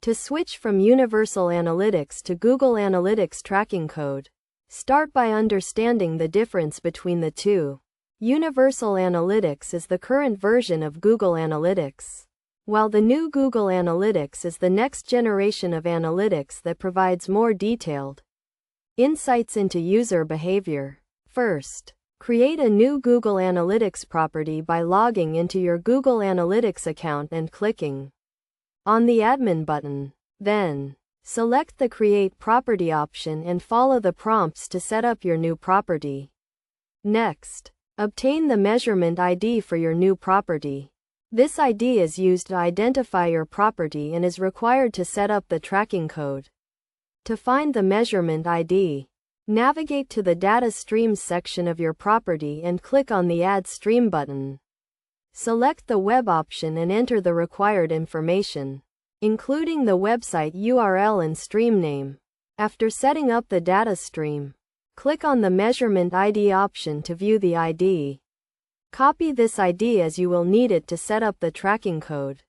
To switch from Universal Analytics to Google Analytics tracking code, start by understanding the difference between the two. Universal Analytics is the current version of Google Analytics, while the new Google Analytics is the next generation of analytics that provides more detailed insights into user behavior. First, create a new Google Analytics property by logging into your Google Analytics account and clicking on the Admin button. Then, select the Create Property option and follow the prompts to set up your new property. Next, obtain the measurement ID for your new property. This ID is used to identify your property and is required to set up the tracking code. To find the measurement ID, navigate to the Data Streams section of your property and click on the Add Stream button. Select the Web option and enter the required information, including the website URL and stream name. After setting up the data stream, click on the Measurement ID option to view the ID. Copy this ID as you will need it to set up the tracking code.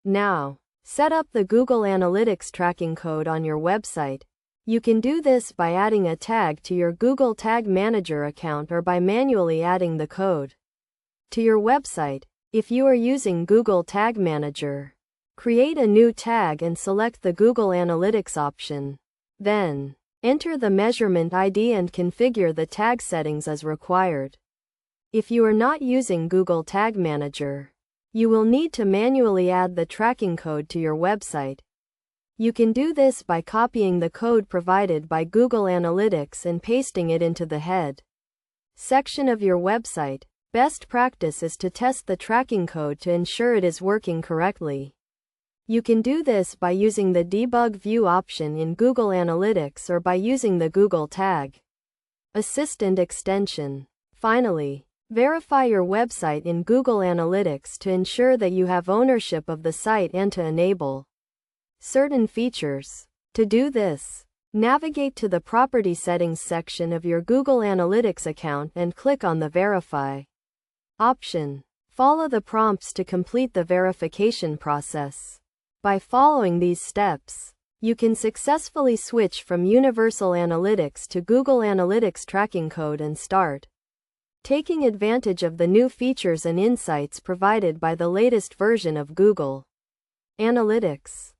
Now, set up the Google Analytics tracking code on your website. You can do this by adding a tag to your Google Tag Manager account or by manually adding the code to your website. If you are using Google Tag Manager, create a new tag and select the Google Analytics option. Then, enter the measurement ID and configure the tag settings as required. If you are not using Google Tag Manager, you will need to manually add the tracking code to your website. You can do this by copying the code provided by Google Analytics and pasting it into the head section of your website. Best practice is to test the tracking code to ensure it is working correctly. You can do this by using the Debug View option in Google Analytics or by using the Google Tag Assistant extension. Finally, verify your website in Google Analytics to ensure that you have ownership of the site and to enable certain features. To do this, navigate to the Property Settings section of your Google Analytics account and click on the Verify option. Follow the prompts to complete the verification process. By following these steps, you can successfully switch from Universal Analytics to Google Analytics tracking code and start taking advantage of the new features and insights provided by the latest version of Google Analytics.